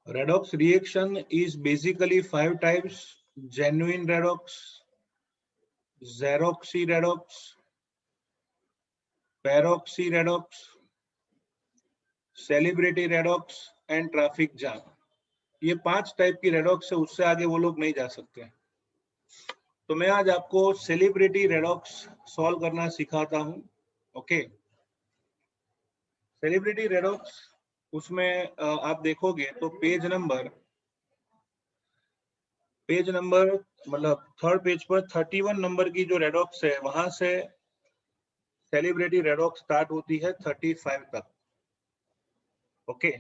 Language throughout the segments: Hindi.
Redox reaction is basically 5 types: genuine redox, xeroxy redox, peroxy redox, celebrity redox and traffic jam. ये 5 टाइप की रेडॉक्स है, उससे आगे वो लोग नहीं जा सकते। तो मैं आज आपको सेलिब्रिटी रेडॉक्स सॉल्व करना सिखाता हूं। ओके, सेलिब्रिटी रेडॉक्स, उसमें आप देखोगे तो पेज नंबर मतलब थर्ड पेज पर 31 नंबर की जो रेडॉक्स है वहां से सेलिब्रिटी रेडॉक्स स्टार्ट होती है 35 तक। ओके,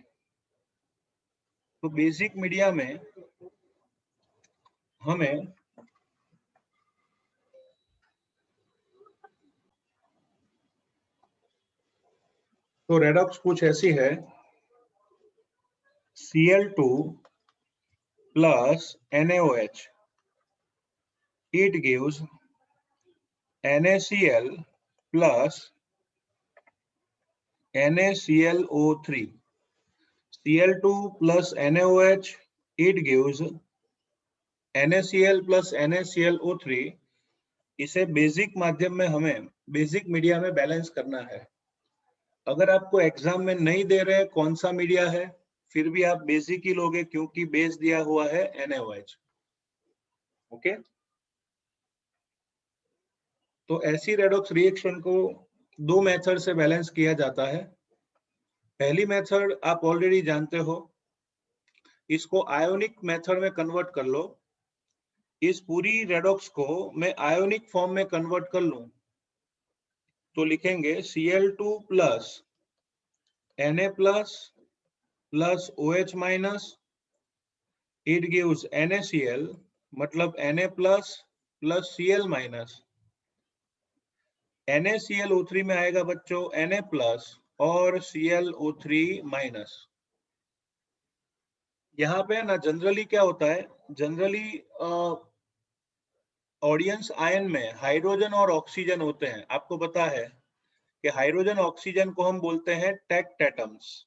तो बेसिक मीडिया में हमें तो रेडॉक्स कुछ ऐसी है: Cl2 plus NaOH, it gives NaCl plus NaClO3. Cl2 plus NaOH, it gives NaCl plus NaClO3। इसे बेसिक माध्यम में हमें बेसिक मीडिया में बैलेंस करना है। अगर आपको एग्जाम में नहीं दे रहे कौन सा मीडिया है, फिर भी आप बेसिक ही लोगे क्योंकि बेस दिया हुआ है NaOH। ओके, तो ऐसी रेडॉक्स रिएक्शन को 2 मेथड से बैलेंस किया जाता है। पहली मेथड आप ऑलरेडी जानते हो, इसको आयोनिक मेथड में कन्वर्ट कर लो। इस पूरी रेडॉक्स को मैं आयोनिक फॉर्म में कन्वर्ट कर लूं तो लिखेंगे Cl2 plus Na plus plus OH minus, it gives NaCl, मतलब Na plus plus Cl minus. NaClO3 में आएगा बच्चों Na प्लस और ClO3 माइनस। यहाँ पे ना जनरली क्या होता है, जनरली ऑडियंस आयन में हाइड्रोजन और ऑक्सीजन होते हैं। आपको पता है कि हाइड्रोजन ऑक्सीजन को हम बोलते हैं टेक्टेटम्स।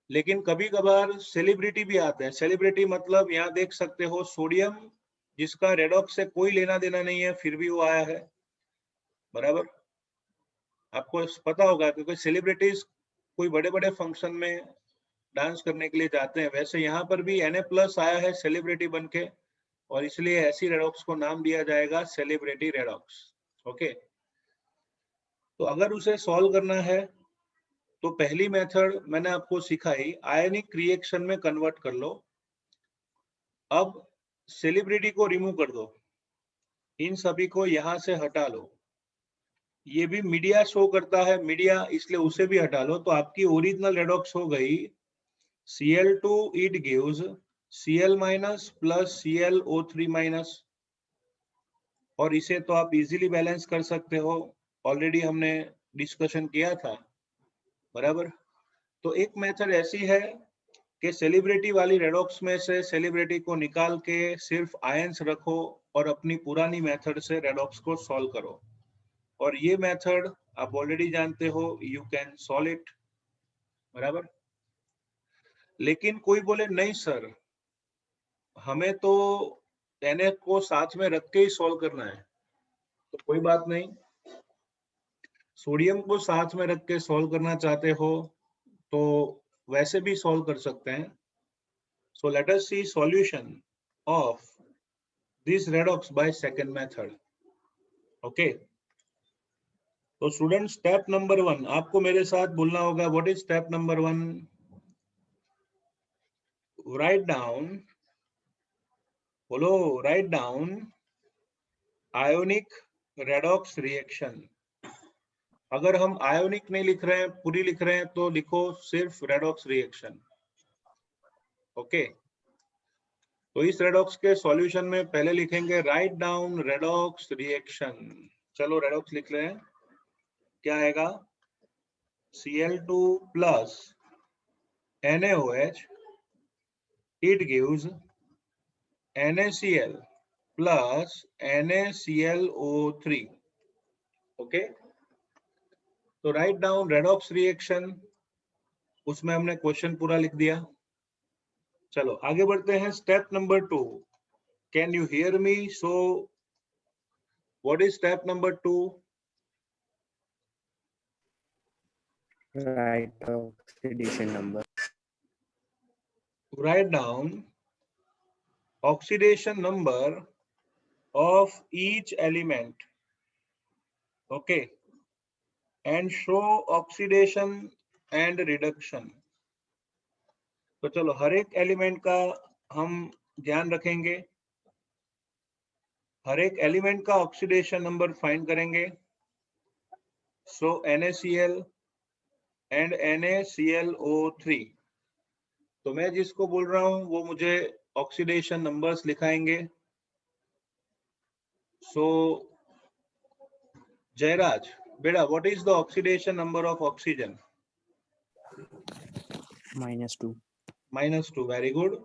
लेकिन कभी कभार सेलिब्रिटी भी आते हैं। सेलिब्रिटी मतलब यहाँ देख सकते हो सोडियम, जिसका रेडॉक्स से कोई लेना देना नहीं है, फिर भी वो आया है। बराबर, आपको पता होगा क्योंकि सेलिब्रिटीज कोई बड़े बड़े फंक्शन में डांस करने के लिए जाते हैं। वैसे यहाँ पर भी Na+ आया है सेलिब्रिटी बनके, और इसलिए ऐसी रेडॉक्स को नाम दिया जाएगा सेलिब्रिटी रेडॉक्स। ओके, तो अगर उसे सॉल्व करना है तो पहली मेथड मैंने आपको सिखाई, आयनिक रिएक्शन में कन्वर्ट कर लो। अब सेलिब्रिटी को रिमूव कर दो, इन सभी को यहां से हटा लो। ये भी मीडिया शो करता है, मीडिया, इसलिए उसे भी हटा लो। तो आपकी ओरिजिनल रेडॉक्स हो गई Cl2, it gives Cl minus plus ClO3 minus, और इसे तो आप इजीली बैलेंस कर सकते हो, ऑलरेडी हमने डिस्कशन किया था। बराबर, तो एक मेथड ऐसी है कि सेलिब्रिटी वाली रेडॉक्स में से सेलिब्रिटी को निकाल के सिर्फ आयंस रखो और अपनी पुरानी मेथड से रेडॉक्स को सॉल्व करो। और ये मेथड आप ऑलरेडी जानते हो, यू कैन सॉल्व इट। बराबर, लेकिन कोई बोले नहीं सर, हमें तो Na को साथ में रख के ही सॉल्व करना है, तो कोई बात नहीं। सोडियम को साथ में रख के सॉल्व करना चाहते हो तो वैसे भी सॉल्व कर सकते हैं। So let us see solution of this redox by second method. Okay, तो स्टूडेंट स्टेप नंबर 1 आपको मेरे साथ बोलना होगा। What is step number 1? Write down, बोलो, write down ionic redox reaction. अगर हम आयोनिक नहीं लिख रहे हैं, पूरी लिख रहे हैं, तो लिखो सिर्फ रेडॉक्स रिएक्शन। ओके, तो इस रेडॉक्स के सॉल्यूशन में पहले लिखेंगे राइट डाउन रेडॉक्स रिएक्शन। चलो रेडॉक्स लिख रहे हैं, क्या आएगा? Cl2 plus NaOH, it gives NaCl plus NaClO3। Okay, तो राइट डाउन रेडॉक्स रिएक्शन, उसमें हमने क्वेश्चन पूरा लिख दिया। चलो आगे बढ़ते हैं, step number 2। Can you hear me? So what is step number 2? Write the oxidation number. Write down oxidation number of each element, okay, and show oxidation and reduction. तो चलो हर एक एलिमेंट का हम ध्यान रखेंगे, हर एक एलिमेंट का ऑक्सीडेशन नंबर फाइंड करेंगे। सो NaCl एंड NaClO3, तो मैं जिसको बोल रहा हूं वो मुझे ऑक्सीडेशन नंबर्स लिखाएंगे। सो जयराज बेटा, what is the oxidation number of oxygen? -2. -2, very good.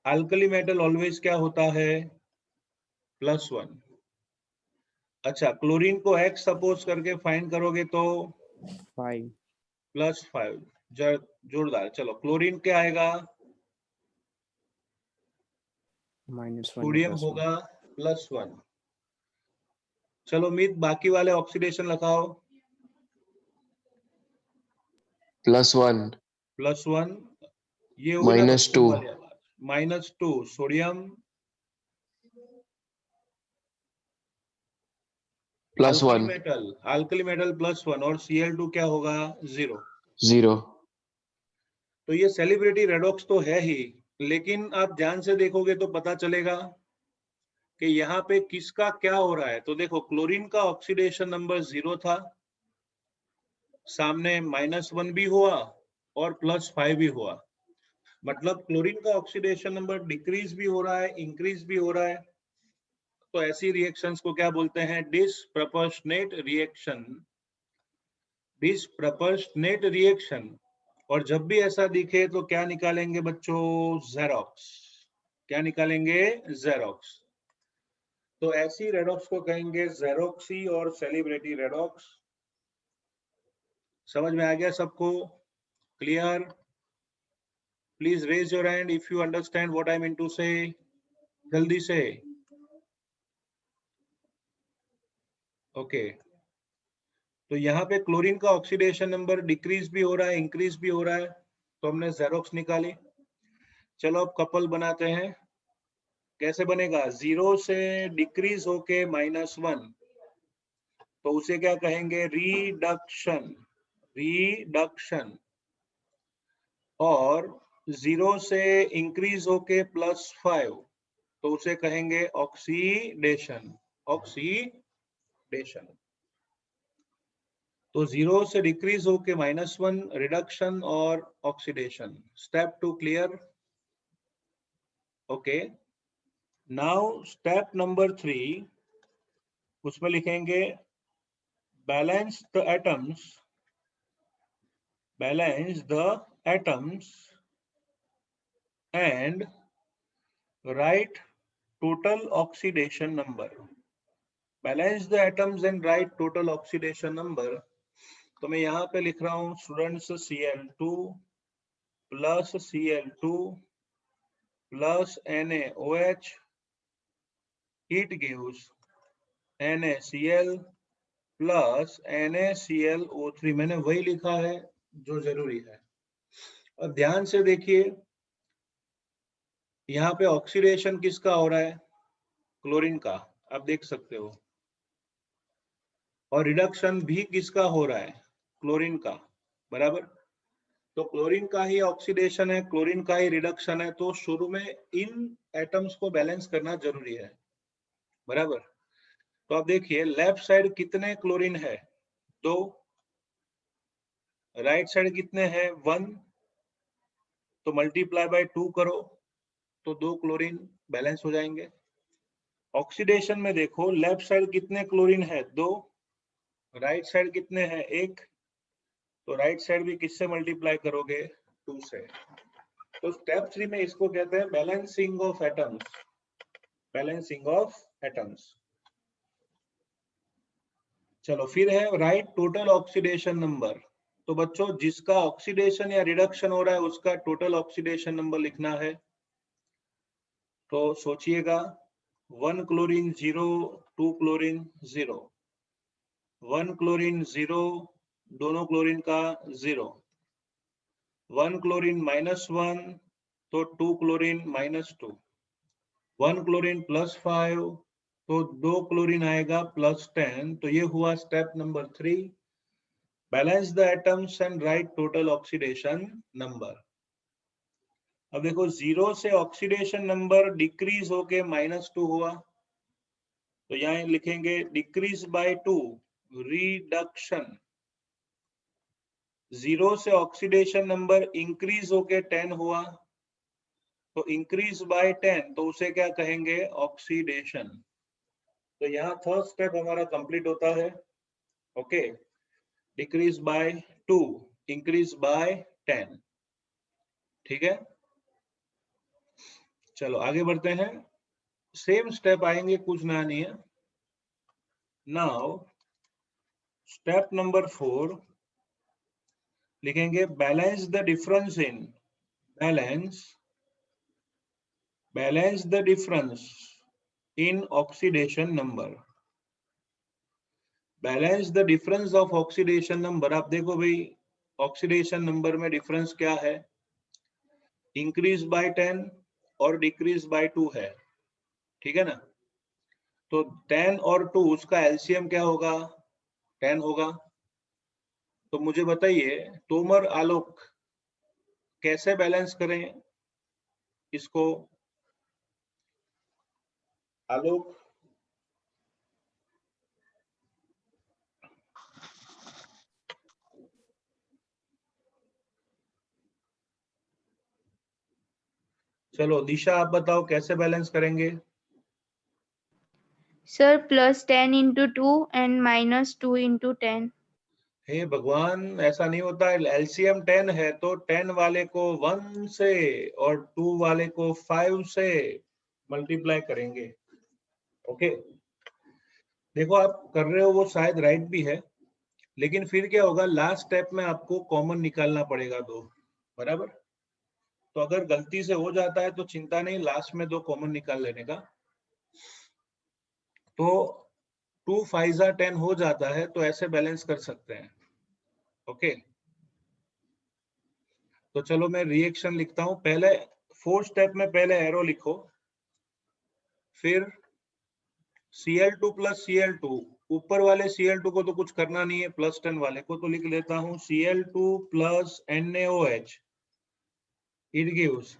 Alkali metal always क्या होता है? +1। अच्छा, क्लोरीन को X सपोज करके फाइंड करोगे तो 5. +5, जोरदार। चलो क्लोरीन क्या आएगा? -1 सोडियम + 1. होगा +1। चलो मित, बाकी वाले ऑक्सीडेशन लगाओ। +1 +1, ये होगी ना बच्चों -2 वाली आवाज। -2 सोडियम, +1 अल्कली मेटल +1, और Cl2 क्या होगा? 0। 0 तो ये सेलिब्रिटी रेडॉक्स तो है ही, लेकिन आप ध्यान से देखोगे तो पता चलेगा कि यहाँ पे किसका क्या हो रहा है। तो देखो क्लोरीन का ऑक्सीडेशन नंबर 0 था, सामने -1 भी हुआ और +5 भी हुआ, मतलब क्लोरीन का ऑक्सीडेशन नंबर डिक्रीज भी हो रहा है, इंक्रीज भी हो रहा है। तो ऐसी रिएक्शंस को क्या बोलते हैं? Disproportionate reaction. Disproportionate reaction. और जब भी ऐसा दिखे तो क्या निकालेंगे बच्चों? ज़ेरोक्स। क्या निकालेंगे? ज़ेरोक्स। तो ऐसी रेडॉक्स को कहेंगे ज़ेरोक्सी और सेलिब्रिटी रेडॉक्स। समझ में आ गया सबको? Clear? Please raise your hand if you understand what I mean to say. जल्दी से। ओके, तो यहाँ पे क्लोरीन का ऑक्सीडेशन नंबर डिक्रीज भी हो रहा है, इंक्रीज भी हो रहा है, तो हमने ज़ेरोक्स निकाली। चलो अब कपल बनाते हैं। कैसे बनेगा? 0 से डिक्रीज होके -1, तो उसे क्या कहेंगे? रिडक्शन। रिडक्शन। और 0 से इंक्रीज होके +5, तो उसे कहेंगे ऑक्सीडेशन। ऑक्सीडेशन। तो 0 से डिक्रीज होके -1, रिडक्शन और oxidation. Step 2 clear? Okay, now step number 3, उसमें लिखेंगे balance the atoms, balance the atoms and right total oxidation number. Balance the atoms and right total oxidation number. तो मैं यहाँ पे लिख रहा हूँ students Cl2 plus Cl2 plus NaOH, it gives NaCl plus NaClO3। मैंने वही लिखा है जो जरूरी है। और ध्यान से देखिए, यहाँ पे ऑक्सीडेशन किसका हो रहा है? क्लोरीन का, आप देख सकते हो। और रिडक्शन भी किसका हो रहा है? क्लोरीन का, बराबर। तो क्लोरीन का ही ऑक्सीडेशन है, क्लोरीन का ही रिडक्शन है, तो शुरू में इन एटम्स को बैलेंस करना जरूरी है, बराबर। तो आप देखिए लेफ्ट साइड कितने क्लोरीन है? 2। राइट साइड कितने हैं? 1। तो मल्टीप्लाई बाय 2 करो तो 2 क्लोरीन बैलेंस हो जाएंगे। ऑक्सीडेशन में देखो लेफ्ट साइड कितने क्लोरीन है? 2। राइट साइड कितने हैं? 1। तो राइट साइड भी किससे मल्टीप्लाई करोगे? 2 से। तो स्टेप 3 में इसको कहते हैं balancing of atoms. Balancing of atoms. चलो फिर है राइट टोटल ऑक्सीडेशन नंबर। तो बच्चों जिसका ऑक्सीडेशन या रिडक्शन हो रहा है उसका टोटल ऑक्सीडेशन नंबर लिखना है। तो सोचिएगा 1 क्लोरीन 0, 2 क्लोरीन 0, 1 क्लोरीन 0, दोनों क्लोरीन का 0, 1 क्लोरीन -1 तो 2 क्लोरीन -2, 1 क्लोरीन +5 तो 2 क्लोरीन आएगा +10। तो ये हुआ step number 3, balance the atoms and right total oxidation number. अब देखो 0 से ऑक्सीडेशन नंबर डिक्रीज होके -2 हुआ, तो यहाँ लिखेंगे डिक्रीज बाय 2, रिडक्शन। 0 से ऑक्सीडेशन नंबर इंक्रीज होके 10 हुआ, तो इंक्रीज बाय 10, तो उसे क्या कहेंगे, ऑक्सीडेशन। तो यहाँ फर्स्ट स्टेप हमारा कंप्लीट होता है। Okay, decrease by 2, increase by 10। ठीक है, चलो आगे बढ़ते हैं। सेम स्टेप आएंगे, कुछ नया नहीं है। नाउ स्टेप नंबर 4 लिखेंगे balance the difference in, balance the difference in oxidation number. Balance the difference of oxidation number. आप देखो भाई, ऑक्सीडेशन नंबर में डिफरेंस क्या है, इंक्रीज बाय 10 और डिक्रीज बाय 2 है। ठीक है ना, तो 10 और 2 उसका एलसीएम क्या होगा, 10 होगा। तो मुझे बताइए तोमर आलोक, कैसे बैलेंस करें इसको, आलोक। चलो दिशा आप बताओ कैसे बैलेंस करेंगे। Sir +10 into 2 and -2 into 10। हे भगवान, ऐसा नहीं होता है। एलसीएम 10 है तो 10 वाले को 1 से और 2 वाले को 5 से मल्टीप्लाई करेंगे। ओके, देखो आप कर रहे हो वो शायद राइट भी है, लेकिन फिर क्या होगा, लास्ट स्टेप में आपको कॉमन निकालना पड़ेगा 2, बराबर। तो अगर गलती से हो जाता है तो चिंता नहीं, लास्ट में 2 कॉमन निकाल लेने का। तो 2 5 10 हो जाता है, तो ऐसे बैलेंस कर सकते हैं। ओके, तो चलो मैं रिएक्शन लिखता हूं। पहले 4 स्टेप में पहले एरो लिखो, फिर Cl2 + Cl2, ऊपर वाले Cl2 को तो कुछ करना नहीं है, +10 वाले को तो लिख लेता हूं Cl2 + NaOH, it gives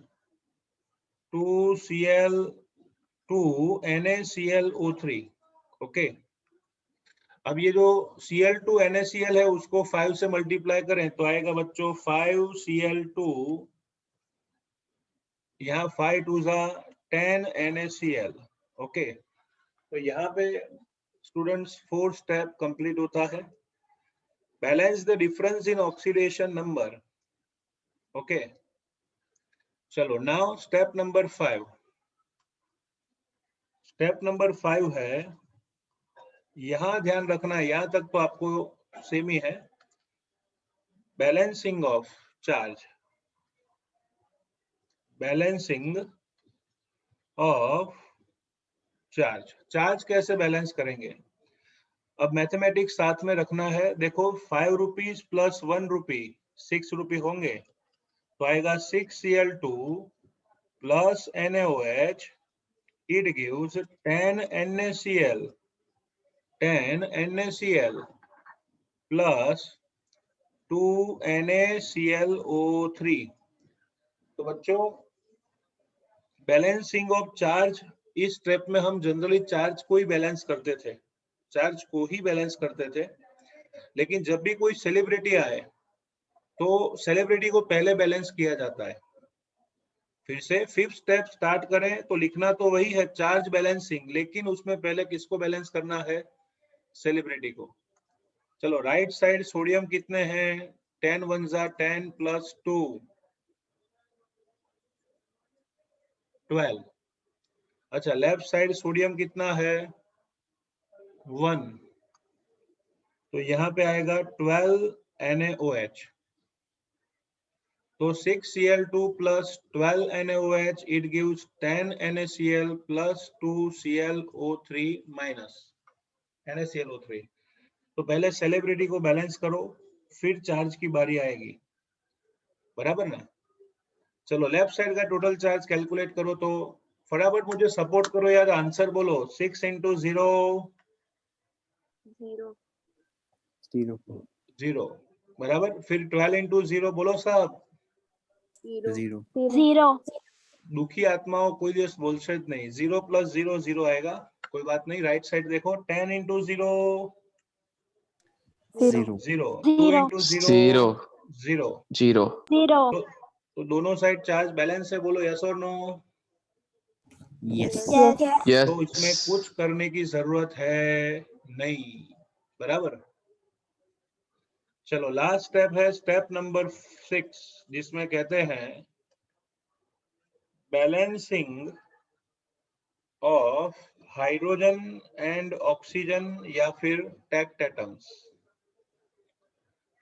2Cl2 NaClO3। Okay, अब ये जो Cl2 NaCl है उसको 5 से मल्टीप्लाई करें तो आएगा बच्चों 5Cl2, यहाँ 5 2 10 NaCl। ओके, तो यहाँ पे स्टूडेंट्स 4 स्टेप कंप्लीट होता है। Balance the difference in oxidation number. Okay, चलो now step number 5। Step number 5 है, यहां ध्यान रखना है, यहां तक तो आपको सेम ही है। Balancing of charge, balancing of charge. Charge कैसे बैलेंस करेंगे, अब मैथमेटिक्स साथ में रखना है। देखो 5 रुपीज + 1 रुपी 6 रुपी होंगे, तो आएगा 6Cl2 + NaOH, it gives 10 NaCl, 10 NaCl plus 2 NaClO3। तो बच्चों बैलेंसिंग ऑफ चार्ज, इस स्टेप में हम जनरली चार्ज को ही बैलेंस करते थे, चार्ज को ही बैलेंस करते थे। लेकिन जब भी कोई सेलिब्रिटी आए तो सेलिब्रिटी को पहले बैलेंस किया जाता है। फिर से 5th स्टेप स्टार्ट करें तो लिखना तो वही है, चार्ज बैलेंसिंग, लेकिन उसमें पहले किसको बैलेंस करना है, सेलिब्रिटी को। चलो राइट साइड सोडियम कितने हैं, 10 1 10 + 2 12। अच्छा, लेफ्ट साइड सोडियम कितना है, 1, तो यहाँ पे आएगा 12 NaOH। तो 6Cl2 plus 12 NaOH, it gives 10 NaCl plus 2ClO3 minus NaClO3. तो पहले सेलिब्रिटी को बैलेंस करो, फिर चार्ज की बारी आएगी, बराबर ना। चलो लेफ्ट साइड का टोटल चार्ज कैलकुलेट करो, तो फटाफट मुझे सपोर्ट करो यार, आंसर बोलो। 6 into 0 0 0 0 बराबर। फिर 12 into 0 बोलो साहब। 0 0 दुखी आत्माओं कोई दिवस बुलशिट नहीं। 0 plus 0 0 आएगा, कोई बात नहीं। राइट साइड देखो, 10 into 0 0 0, 2 into 0 0 0। 0 0 तो दोनों साइड चार्ज बैलेंस है, बोलो यस और नो। yes yes तो इसमें कुछ करने की जरूरत है नहीं, बराबर। चलो लास्ट स्टेप है स्टेप नंबर 6, जिसमें कहते हैं balancing of hydrogen and oxygen या फिर टैक्ट एटम्स।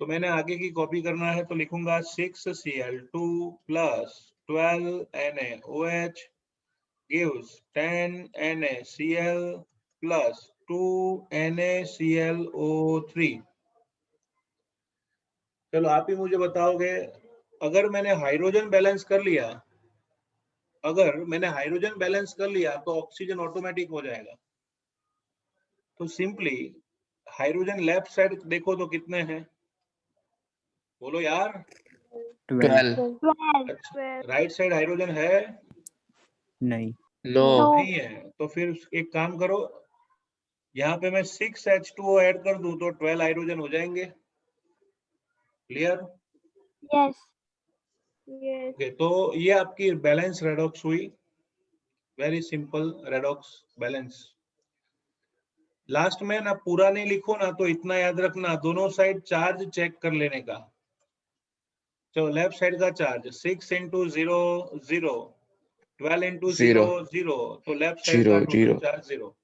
तो मैंने आगे की कॉपी करना है, तो लिखूंगा 6Cl2 plus 12 NaOH gives 10 NaCl plus 2 NaClO3। चलो आप ही मुझे बताओगे, अगर मैंने हाइड्रोजन बैलेंस कर लिया, तो ऑक्सीजन ऑटोमेटिक हो जाएगा। तो सिंपली हाइड्रोजन लेफ्ट साइड देखो तो कितने हैं, बोलो यार। 12 12 अच्छा, राइट साइड हाइड्रोजन है नहीं no नहीं है, तो फिर एक काम करो, यहाँ पे मैं 6H2O ऐड कर दूं तो 12 हाइड्रोजन हो जाएंगे। क्लियर? yes ओके, तो ये आपकी बैलेंस रेडॉक्स हुई, very simple redox balance. Last में ना पूरा नहीं लिखो ना, तो इतना याद रखना, दोनों साइड चार्ज चेक कर लेने का। चलो लेफ्ट साइड का चार्ज 6 into 0 0, 12 into 0 0, तो लेफ्ट साइड का 0 total 0 charge 0।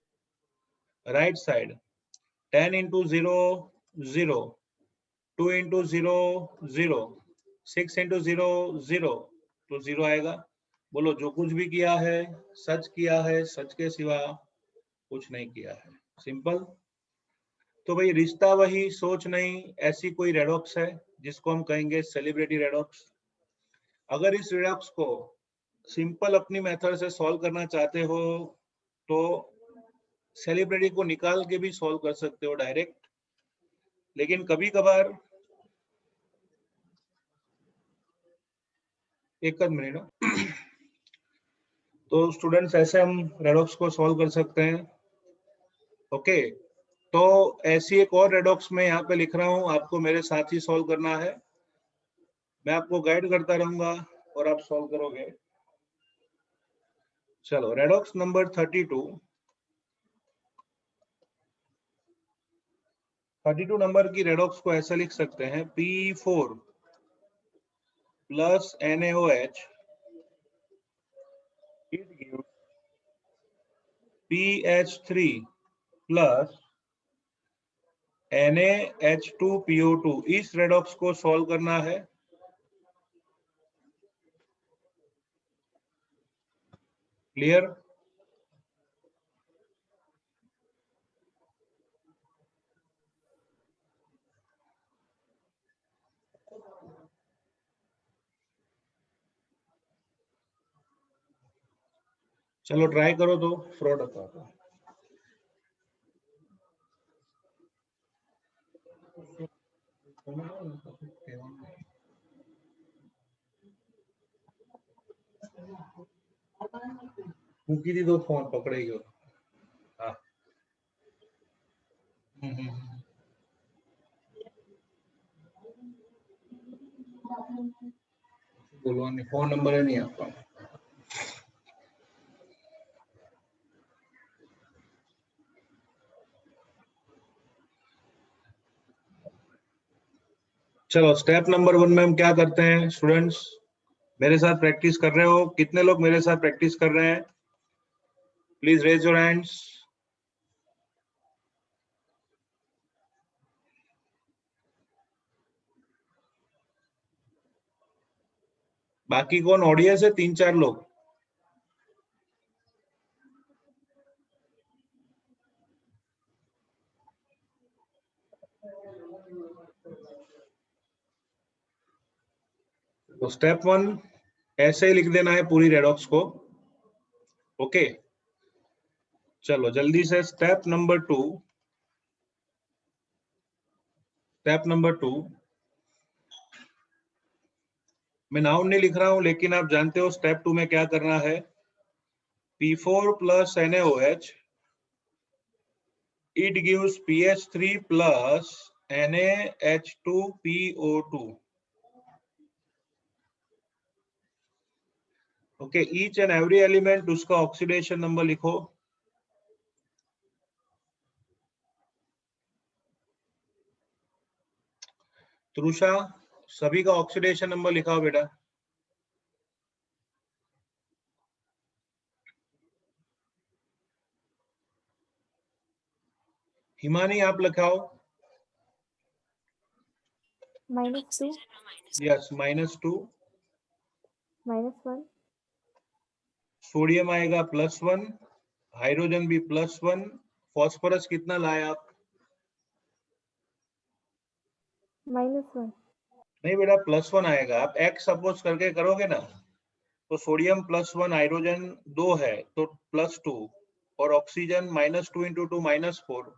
Right side 10 into 0 0, 2 into 0 0, 6 into 0 0, तो 0 आएगा। बोलो जो कुछ भी किया है सच किया है, सच के सिवा कुछ नहीं किया है। सिंपल। तो भाई रिश्ता वही सोच नहीं, ऐसी कोई रेडॉक्स है जिसको हम कहेंगे सेलिब्रिटी रेडॉक्स। अगर इस रेडॉक्स को सिंपल अपनी मेथड से सॉल्व करना चाहते हो, तो सेलिब्रिटी को निकाल के भी सॉल्व कर सकते हो डायरेक्ट, लेकिन कभी कभार एक मिनट तो स्टूडेंट्स ऐसे हम रेडॉक्स को सॉल्व कर सकते हैं। ओके, तो ऐसी एक और रेडॉक्स में यहाँ पे लिख रहा हूँ, आपको मेरे साथ ही सॉल्व करना है। मैं आपको गाइड करता रहूंगा और आप सॉल्व करोगे। चलो रेडॉक्स नंबर 32 नंबर की रेडॉक्स को ऐसा लिख सकते हैं, P4 plus NaOH, it gives PH3 plus NaH2PO2। इस रेडॉक्स को सॉल्व करना है। क्लियर? चलो ट्राई करो तो फ्रॉड होता है। મૂકી દીધો ફોન, પકડાઈ ગયો। હા બોલવાની, ફોન નંબર નહીં આપવાનો। चलो स्टेप नंबर 1 में हम क्या करते हैं स्टूडेंट्स, मेरे साथ प्रैक्टिस कर रहे हो? कितने लोग मेरे साथ प्रैक्टिस कर रहे हैं? Please raise your hands. बाकी कौन ऑडियंस है? 3-4 लोग। तो स्टेप 1 ऐसे ही लिख देना है पूरी रेडॉक्स को। ओके, चलो जल्दी से स्टेप नंबर 2। स्टेप नंबर 2 मैं नाउन नहीं लिख रहा हूं, लेकिन आप जानते हो स्टेप 2 में क्या करना है। P4 plus NaOH, it gives PH3 plus NaH2PO2. Okay, each and every element उसका ऑक्सीडेशन नंबर लिखो। त्रुषा, सभी का ऑक्सीडेशन नंबर लिखाओ बेटा। हिमानी आप लिखाओ। -2, यस, -2। -1, सोडियम आएगा +1, हाइड्रोजन भी +1। फॉस्फोरस कितना लाए आप? -1, नहीं बेटा, +1 आएगा। आप x सपोज करके करोगे ना, तो सोडियम +1, हाइड्रोजन 2 है तो +2, और ऑक्सीजन -2 × 2 -4,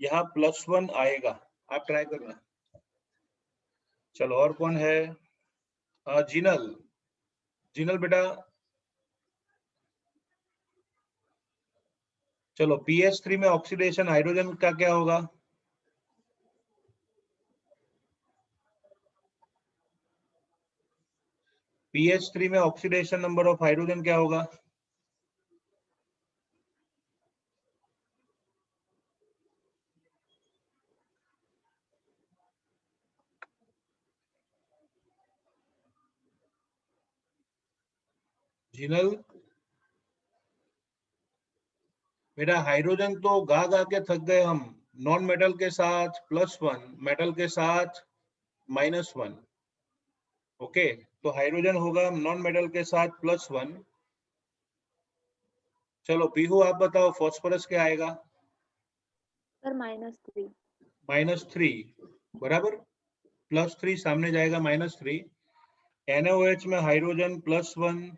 यहाँ +1 आएगा। आप ट्राई करना। चलो, और कौन है? जिनल। जिनल बेटा, चलो PH3 में ऑक्सीडेशन हाइड्रोजन का क्या होगा? PH3 में ऑक्सीडेशन नंबर ऑफ हाइड्रोजन क्या होगा? जिनल बेटा, हाइड्रोजन तो गा गा के थक गए हम। नॉन मेटल के साथ +1, मेटल के साथ -1। ओके, तो हाइड्रोजन होगा नॉन मेटल के साथ +1। चलो पीहू, आप बताओ फॉस्फोरस क्या आएगा? सर -3, -3, बराबर। +3 सामने जाएगा, -3। NaOH में हाइड्रोजन +1,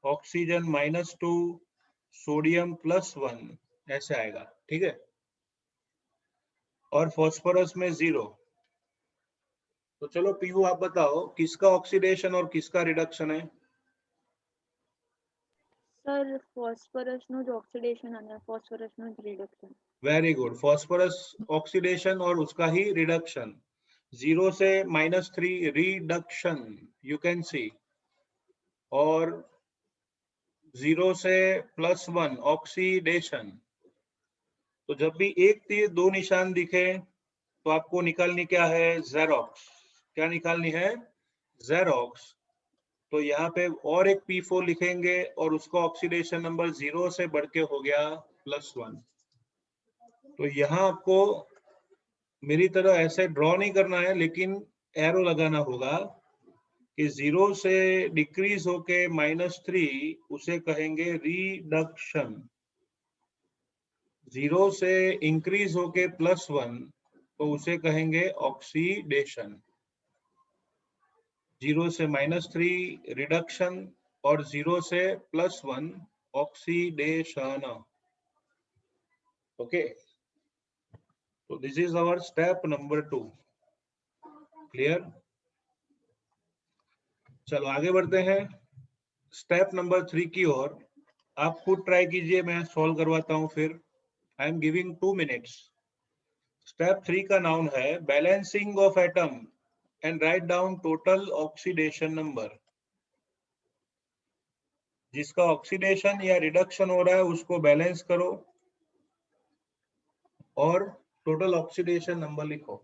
ऑक्सीजन -2, सोडियम +1, ऐसे आएगा। ठीक है, और फॉस्फोरस में 0। तो चलो पीहू, आप बताओ किसका ऑक्सीडेशन और किसका रिडक्शन है? सर ફોસ્ફરસનું જ ઓક્સિડેશન અને ફોસ્ફરસનું જ reduction. Very good, phosphorus oxidation और उसका ही रिडक्शन। 0 से -3 रिडक्शन, यू कैन सी। और 0 से +1 ऑक्सीडेशन। तो जब भी एक तीर दो निशान दिखे तो आपको निकालनी क्या है? जेरोक्स। क्या निकालनी है? जेरोक्स। तो यहाँ पे और एक P4 लिखेंगे और उसका ऑक्सीडेशन नंबर 0 से बढ़ के हो गया +1। तो यहाँ आपको मेरी तरह ऐसे ड्रॉ नहीं करना है, लेकिन एरो लगाना होगा कि 0 से डिक्रीज होके -3, उसे कहेंगे रिडक्शन। 0 से इंक्रीज होके +1, तो उसे कहेंगे ऑक्सीडेशन। 0 से -3 रिडक्शन, और 0 से +1 ऑक्सीडेशन। ओके, तो this is our step number 2। Clear? चलो आगे बढ़ते हैं स्टेप नंबर 3 की ओर। आप खुद ट्राई कीजिए, मैं सॉल्व करवाता हूं फिर। I am giving 2 minutes. Step 3 का नाउन है balancing of atom and write down total oxidation number. जिसका ऑक्सीडेशन या रिडक्शन हो रहा है उसको बैलेंस करो और टोटल ऑक्सीडेशन नंबर लिखो।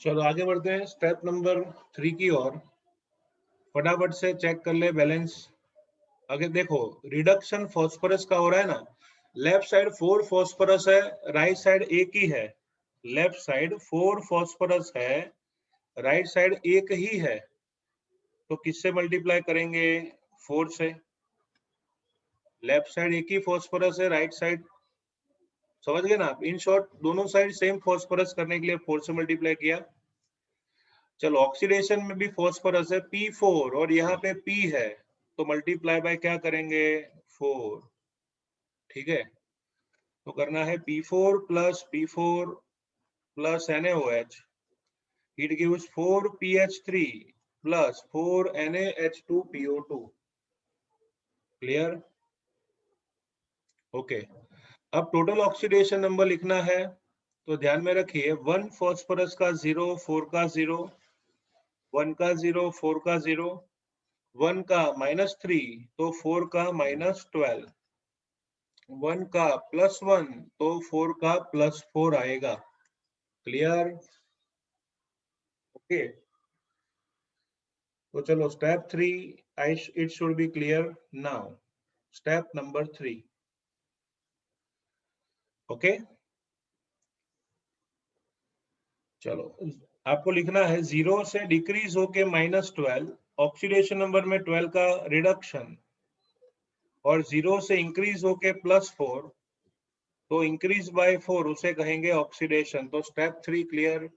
चलो आगे बढ़ते हैं स्टेप नंबर 3 की ओर। फटाफट से चेक कर ले बैलेंस। अगर देखो रिडक्शन फॉस्फोरस का हो रहा है ना, लेफ्ट साइड 4 फॉस्फोरस है, राइट साइड एक ही है। लेफ्ट साइड 4 फॉस्फोरस है, राइट साइड एक ही है, तो किससे मल्टीप्लाई करेंगे? 4 से। लेफ्ट साइड एक ही फॉस्फोरस है, राइट साइड, समझ गए ना आप? इन शॉर्ट दोनों साइड सेम फॉस्फोरस करने के लिए 4 से मल्टीप्लाई किया। चलो ऑक्सीडेशन में भी फॉस्फोरस है P4 और यहाँ पे P है, तो मल्टीप्लाई बाय क्या करेंगे? 4। ठीक है, तो करना है P4 plus NaOH, it gives 4PH3 plus 4NaH2PO2। Clear? Okay, अब टोटल ऑक्सीडेशन नंबर लिखना है, तो ध्यान में रखिए 1 फॉस्फोरस का 0, 4 का 0, 1 का 0, 4 का 0, 1 का -3 तो 4 का -12, 1 का +1 तो 4 का +4 आएगा। क्लियर? ओके, तो चलो step 3 it should be clear now. Step number 3। Okay, चलो आपको लिखना है 0 से डिक्रीज होके -12, ऑक्सीडेशन नंबर में 12 का रिडक्शन, और 0 से इंक्रीज होके +4, तो इंक्रीज बाय 4 उसे कहेंगे ऑक्सीडेशन। तो स्टेप 3 क्लियर?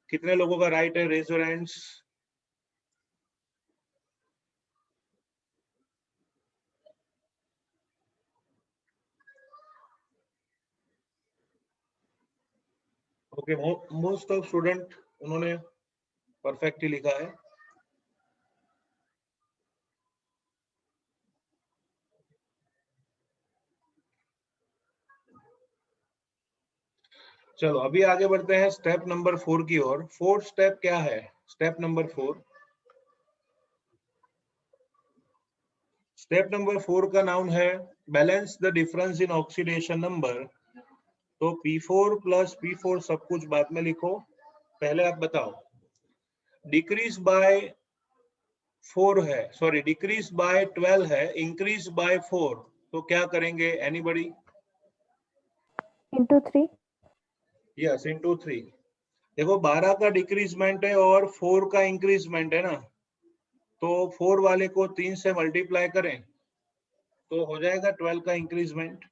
कितने लोगों का राइट है? Raise your hands. Okay, most of student उन्होंने परफेक्टली लिखा है। चलो अभी आगे बढ़ते हैं स्टेप नंबर 4 की ओर। फोर्थ स्टेप क्या है? स्टेप नंबर 4, स्टेप नंबर 4 का नाम है balance the difference in oxidation number. तो P4 प्लस P4 सब कुछ बाद में लिखो, पहले आप बताओ। डिक्रीज बाय 4 है, सॉरी डिक्रीज बाय 12 है, इंक्रीज बाय 4, तो क्या करेंगे? एनीबॉडी? into 3 yes, into 3। देखो 12 का डिक्रीजमेंट है और 4 का इंक्रीजमेंट है ना, तो 4 वाले को 3 से मल्टीप्लाई करें तो हो जाएगा 12 का इंक्रीजमेंट।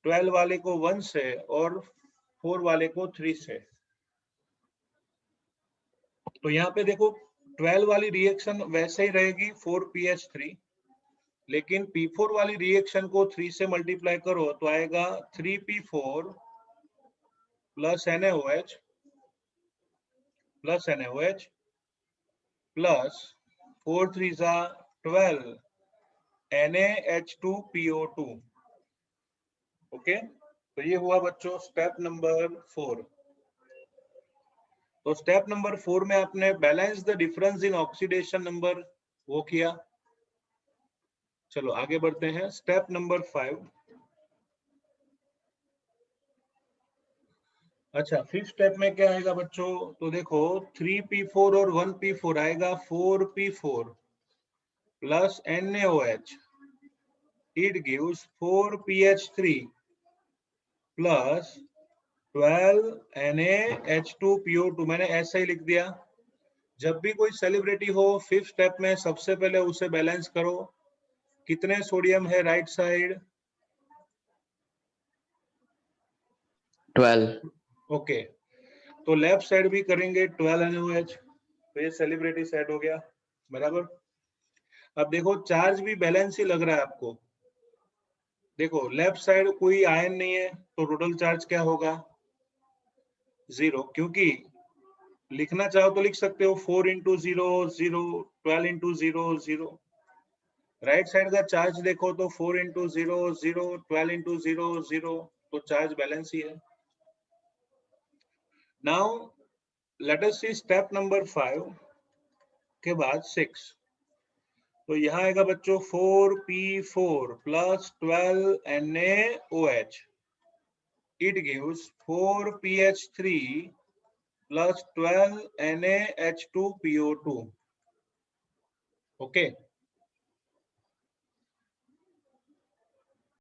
12 वाले को 1 से और 4 वाले को 3 से। तो यहाँ पे देखो 12 वाली रिएक्शन वैसे ही रहेगी 4PH3, लेकिन P4 वाली रिएक्शन को 3 से मल्टीप्लाई करो तो आएगा 3P4 plus NaOH plus 4 3 12 NaH2PO2। Okay, तो ये हुआ बच्चों स्टेप नंबर 4। तो स्टेप नंबर 4 में आपने balance the difference in oxidation number वो किया। चलो आगे बढ़ते हैं स्टेप नंबर 5। अच्छा, फिफ्थ स्टेप में क्या आएगा बच्चों? तो देखो 3P4 और 1P4 आएगा 4P4 plus NaOH, it gives 4PH3 plus 12 NaH2PO2। मैंने ऐसा ही लिख दिया। जब भी कोई सेलिब्रिटी हो फिफ्थ स्टेप में सबसे पहले उसे बैलेंस करो। कितने सोडियम है राइट साइड? 12। ओके, तो लेफ्ट साइड भी करेंगे 12 NaOH, तो ये सेलिब्रिटी सेट हो गया। बराबर। अब देखो चार्ज भी बैलेंस ही लग रहा है आपको। देखो लेफ्ट साइड कोई आयन नहीं है, तो टोटल चार्ज क्या होगा? 0, क्योंकि लिखना चाहो तो लिख सकते हो 4 इंटू 0 0, 12 इंटू 0 0। राइट साइड का चार्ज देखो तो 4 इंटू 0 0, 12 इंटू 0 0, तो चार्ज बैलेंस ही है। Now let us see step number 5 के बाद 6। तो यहाँ आएगा बच्चों 4P4 plus 12 NaOH, it gives 4PH3 plus 12 NaH2PO2. Okay.